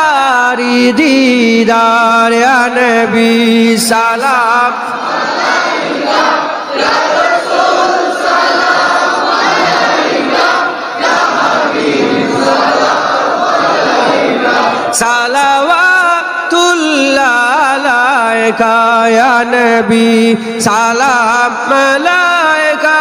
प्यारी दीदार या नबी सलाम सलावतुल्लाह अलैका या नबी सलाम अलैका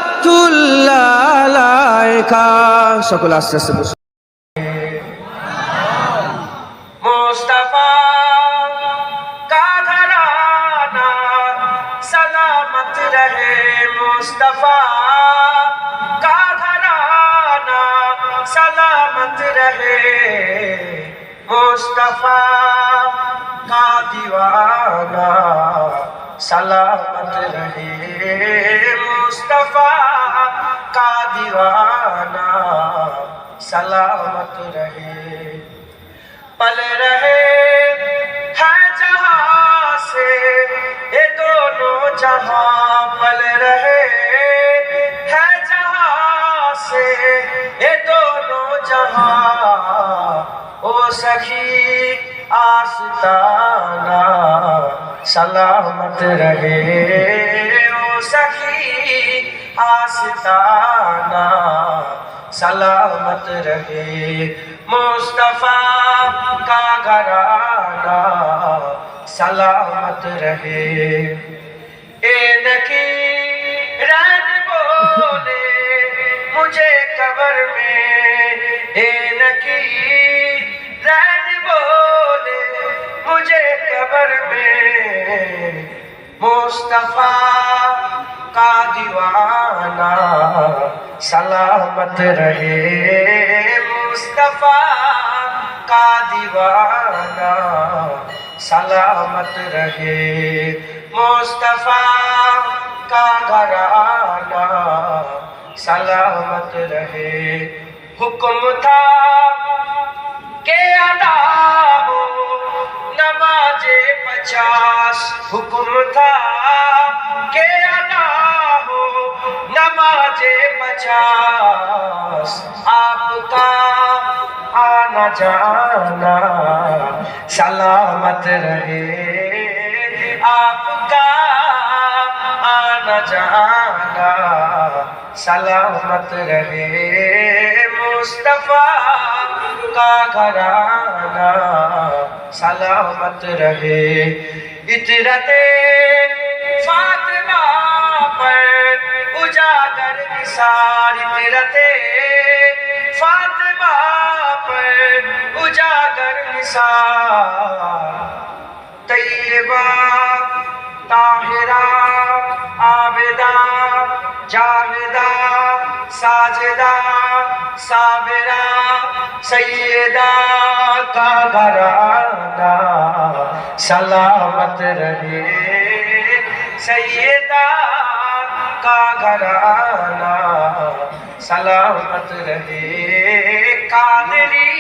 सलावतुल्लाह अलैका সকল আস্তে আস্তে বসুন मुस्तफा का घराना सलामत रहे मुस्तफा का घराना सलामत रहे मुस्तफा का दीवाना सलामत रहे मुस्तफा का दीवाना सलामत रहे पल रहे है जहां से ये दोनों जहां पल रहे है जहां से ये दोनों जहां ओ सखी आस्ताना सलामत रहे ओ सखी आस्ताना सलामत रहे मुस्तफा का घराना सलामत रहे ए नकी रन बोले मुझे कब्र में ए नकी रन बोले मुझे कब्र में मुस्तफा का दीवाना सलामत रहे मुस्तफा का दीवाना सलामत रहे मुस्तफा का घराना सलामत रहे हुक्म था के अदा हो नमाजे 50 हुक्म था के अदा हो नमाजे 50 आपका आना जाना सलामत रहे आपका आना जाना सलामत रहे मुस्तफा का घराना सलामत रहे इतरते फातिमा पर उजागर निसार इतरते फातिमा पर उजागर निसार तैयबा ताहिरा आबिदा जाहिदा साजिदा साबिरा सैयदा का घराना सलामत रहे सैयदा का घराना सलामत रहे कादरी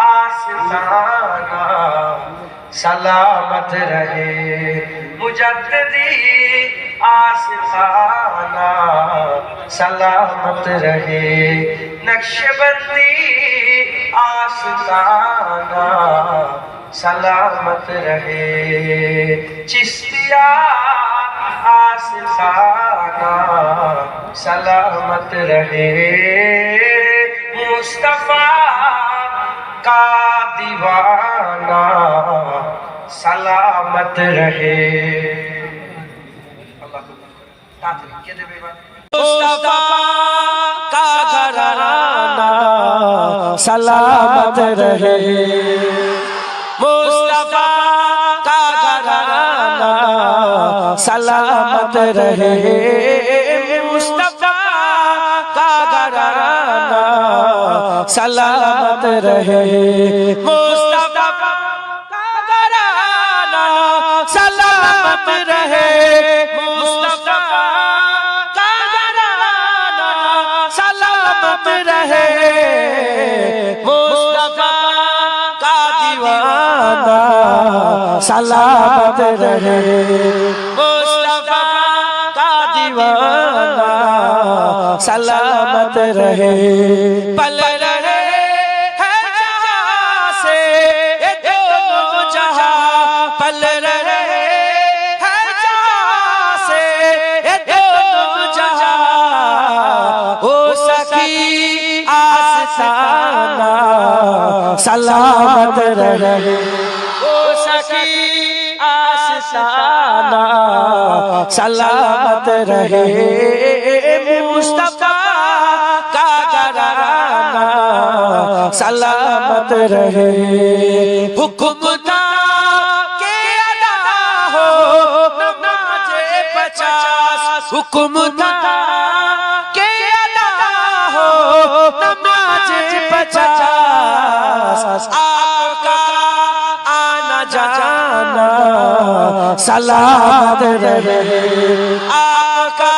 आस्ताना सलामत रहे मुजद्दिदी आस्ताना सलामत रहे नक्शबंदी आस्ताना सलामत रहे चिश्तिया आस्ताना सलामत रहे मुस्तफा का दीवाना सलामत रहे मुस्तफा का घराना सलामत रहे मुस्तफा का घराना सलामत रहे मुस्तफा का घराना सलामत रहे मुस्तफा का घराना सलामत रहे मुस्तफा का घराना सलामत रहे मुस्तफा का दीवाना सलामत रहे दीवाना सलामत रहे। पल रहे है जहां से ये दोनों जहां, पल रहे है जहां से ये दोनों जहां। हो सकी आस्ताना सलामत रहे, हो सकी आस्ताना सलामत रहे। मुस्तफा का घराना सलामत रहे। हुक्म था के अदा हो नमाज़े 50, हुक्म था के अदा हो नमाज़े 50। आपका आना जाना सलामत रहे, आपका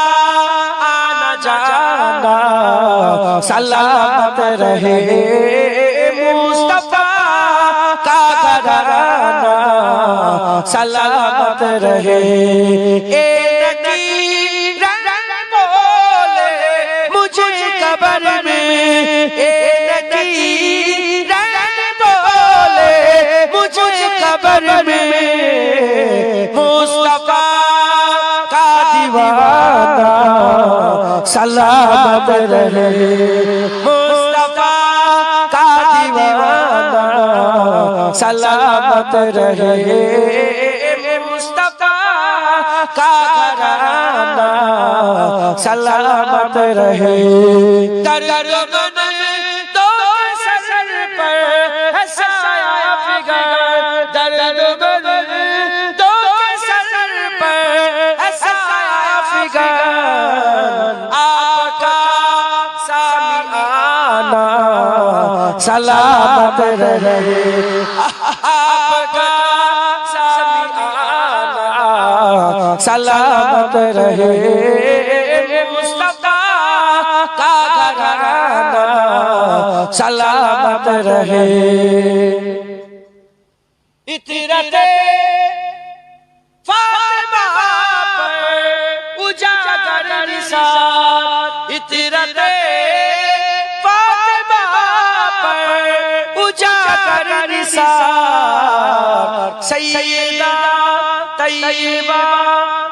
आना जाना सलामत रहे। मुस्तफा का घराना सलामत रहे। ए नकी रंग बोले मुझे कब्र में, ए नकी रंग बोले मुझे कब्र में। मुस्तफा का दीवाना सलामत रहे, मुस्तफा का दीवाना सलामत रहे। मुस्तफा का घराना सलामत रहे। दर्द तो सर पर हंसाया फिगर, दर्द तो सर पर हंसाया फिगर। आपका सामिआना सलामत रहे, आपका सामिआना सलामत रहे। मुस्तफा का घराना सलामत रहे। इतरते फातिमा पर उजागर निसार, इतरते फातिमा पर उजागर निसार। सैयदा तैयबा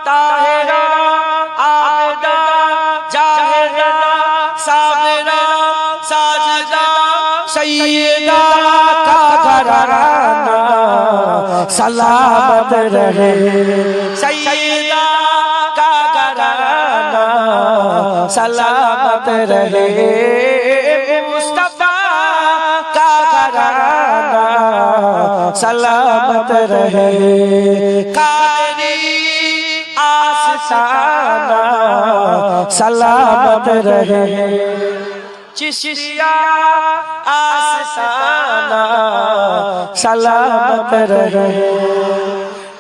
ताहिरा आबिदा जाहिदा साबिरा साजिदा सैयदा का घराना सलामत रहे, सैयदा का घराना सलामत रहे। मुस्तफा का घराना सलामत रहे। कादरी आस्ताना सलामत रहे। चिश्तिया आस्ताना सलामत रहे।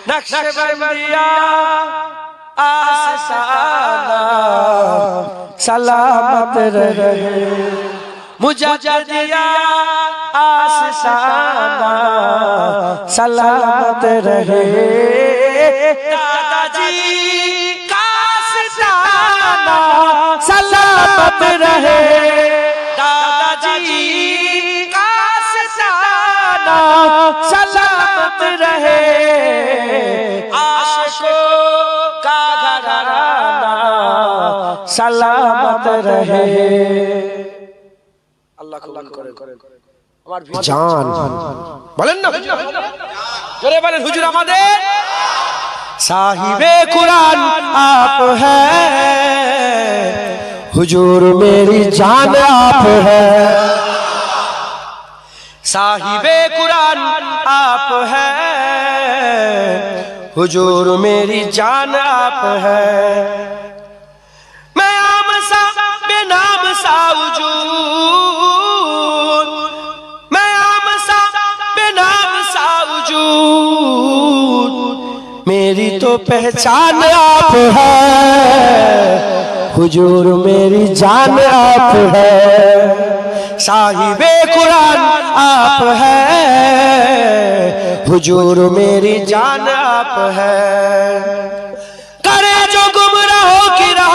नक्शबंदिया आस्ताना सलामत रहे। मुजद्दिदिया आस्ताना सलामत रहे। दादाजी का आस्ताना सलामत रहे, दादाजी का आस्ताना सलामत रहे। आशिकों का घराना सलामत रहे। अल्लाह कबूल करे। আমার জান বলেন না, জোরে বলেন হুজুর আমাদের साहिबे कुरान आप हैं, हुजूर मेरी जान आप हैं। साहिबे कुरान आप हैं, हुजूर मेरी जान आप हैं। मैं आम सा बेनाम सा वजूद, मैं आम सा बेनाम सा वजूद, मेरी तो पहचान आप है, हुजूर मेरी जान आप है। साहिबे कुरान आप है, हुजूर मेरी जान आप है। करे जो गुमराहों की राह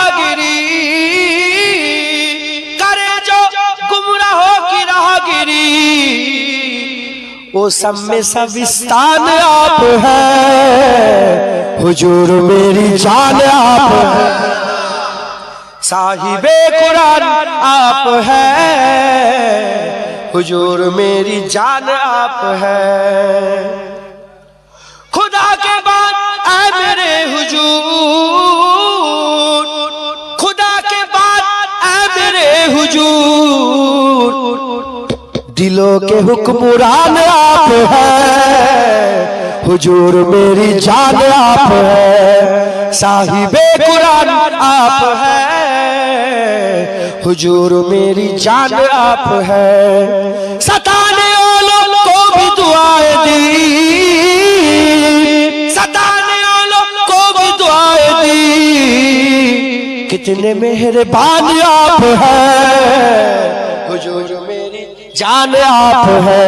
वो सब में सविस्तान आप है, हुजूर मेरी जान आप है, साहिबे कुरान आप है, हुजूर मेरी जान आप है। खुदा के बाद ऐ मेरे हुजूर, खुदा के बाद ऐ मेरे हुजूर, दिलों के हुक्मरान आप है, हुजूर मेरी जान आप है, साहिबे कुरान आप है, हुजूर मेरी जान आप है। सताने वालों को भी दुआएं दी, सताने वालों को भी दुआएं दी, कितने मेहरबान आप हैं, हुजूर मेरी जान आप है,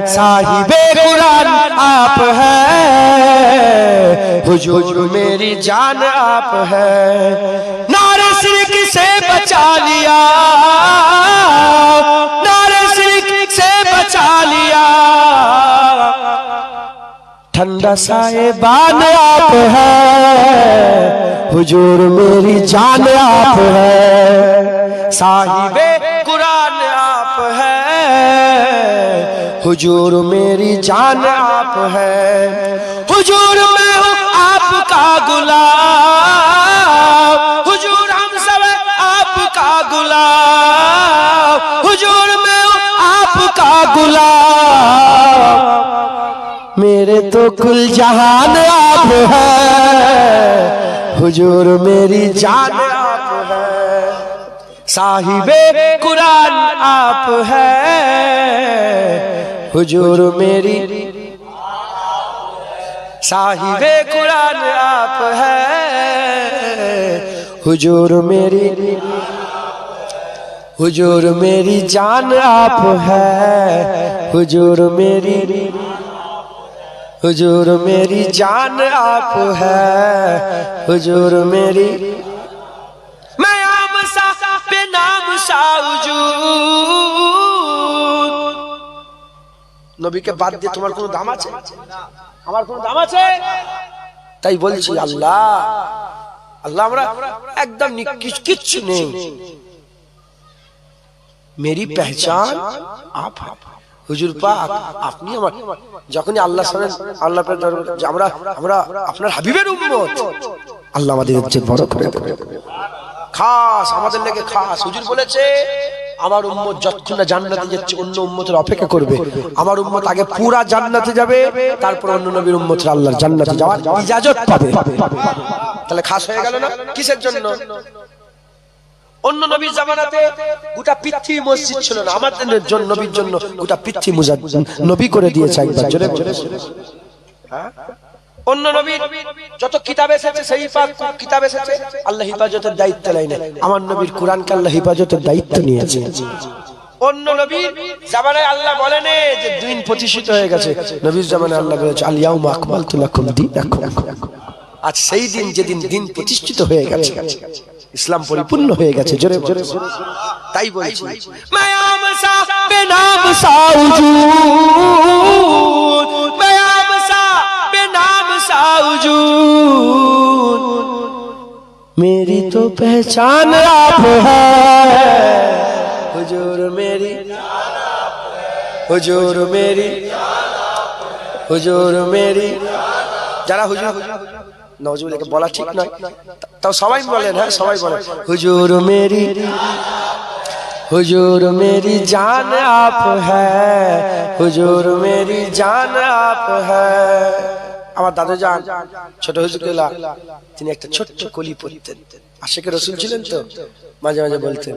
साहिबे कुरान आप है, हुजूर मेरी जान आप है। नारे शिरक से बचा लिया, नारे शिरक से बचा लिया, ठंडा साहिबान आप है, हुजूर मेरी जान आप है, साहिबे कुरान आप है, हुजूर मेरी जान आप है। हुजूर मैं हूँ आपका गुलाम, हुजूर हम सब आपका गुलाम, हुजूर मैं हूँ आपका गुलाम, मेरे तो कुल जहान आप है, हुजूर मेरी जान आप है, साहिबे कुरान आप है, हुजूर मेरी, साहिबे कुरान आप है, हुजूर मेरी, हुजूर मेरी जान आप है, हुजूर मेरी, हुजूर मेरी जान आप है, हुजूर मेरी, मैं आम सा बेनाम सा हुजूर। नबी के बाद দিয়ে তোমার কোনো দাম আছে? আমার কোনো দাম আছে? তাই বলছি আল্লাহ, আল্লাহ আমরা একদম কিচ্ছু নেই, मेरी पहचान आप हैं, হুজুর পাক আপনি আমার, যখনই আল্লাহ শুনেন আল্লাহ পাক আমরা আমরা আপনার হাবিবের উম্মত, আল্লাহ আমাদের ইজ্জত বড় করে দেবে, খাস আমাদের লেগে খাস। হুজুর বলেছে আমার উম্মত যতক্ষণ না জান্নাতে যাচ্ছে অন্য উম্মতের অপেক্ষা করবে, আমার উম্মত আগে পুরা জান্নাতে যাবে, তারপর অন্য নবীর উম্মতরা আল্লাহর জান্নাতে যাওয়ার ইজাজত পাবে। তাহলে খাস হয়ে গেল না? কিসের জন্য? অন্য নবীর জামানাতে গোটা পৃথিবী মসজিদ ছিল না, আমাদের জন্য নবীর জন্য গোটা পৃথিবী নবী করে দিয়েছে একবার জোরে জোরে। হ্যাঁ, অন্য নবীর যত কিতাব এসেছে সেই কিতাব এসেছে আল্লাহ হিফাজতের দায়িত্ব নেয় না, আমার নবীর কোরআনকে আল্লাহ হিফাজতের দায়িত্ব নিয়েছে। অন্য নবীর জামানায় আল্লাহ বলেন যে দিন প্রতিষ্ঠিত হয়ে গেছে, নবীর জামানায় আল্লাহ বলেছে আল ইয়াউমা আকমালতু লাকুম দীনাকুম। আজ সেই দিন যেদিন দিন প্রতিষ্ঠিত হয়ে গেছে, ইসলাম পরিপূর্ণ হয়ে গেছে জোরে জোরে। তাই বলছি मैं आम सा बेनाम सा हुजूर, मैं आम सा बेनाम सा हुजूर, मेरी तो पहचान आप है, हुजूर मेरी, हुजूर मेरी, हुजूर मेरी। যারা হুজুর নওজুবিল্লাহকে বলা ঠিক নয়, তাও সবাই বলেন, হ্যাঁ সবাই বলেন হুজুর মেরি, হুজুর মেরি জান আপ হ্যায়, হুজুর মেরি জান আপ হ্যায়। আমার দাদু জান ছোট হুজুরকেলা তিনি একটা ছোট্ট কলি পড়তেন, আশিকে রাসূল ছিলেন তো, মাঝে মাঝে বলতেন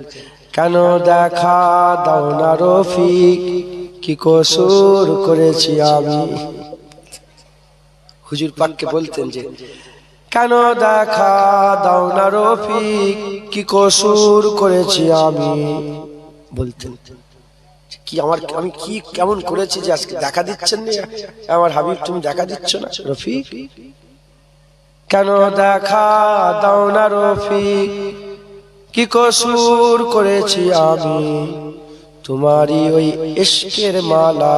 কেন দেখা দাও না রফিক কি কসুর করেছি আমি। হুজুর পাককে বলতেন যে কেন দেখা দাও না রফিক কি কসুর করেছি আমি। বলতেন কি আমি কি কেমন করেছি যে আজকে দেখা দিচ্ছেন না আমার হাবিব, তুমি দেখা দিচ্ছ না রফিক, কেন দেখা দাও না রফিক কি কসুর করেছি আমি। তোমারই ওই ইশকের মালা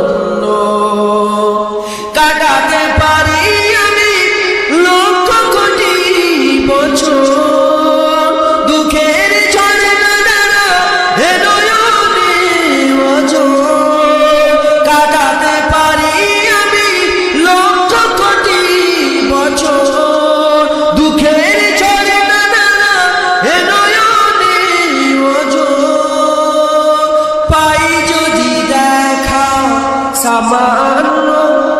সামান্য,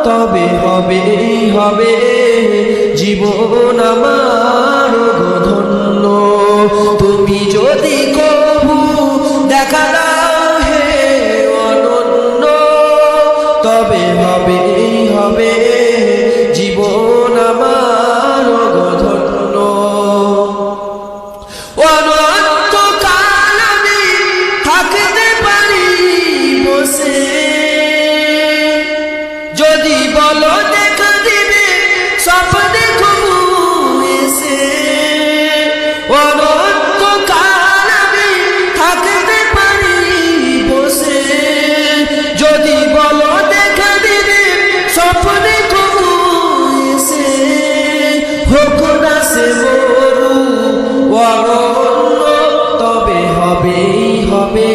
তবে হবে হবে জীবন আমার ধন্য। তুমি যদি কবু দেখা দাও হে অনন্য, তবে হবে হবে জীবন আমার ধন্য। অনন্তকাল আমি থাকতে পারি বসে, যদি বলো দেখা দিবে স্বপ্নে কবু এসে। অনন্তকাল আমি থাকতে পারি বসে, যদি বলো দেখা দিবে স্বপ্নে কবু এসে। হোক না সে মরু অরণ্য, তবে হবেই হবে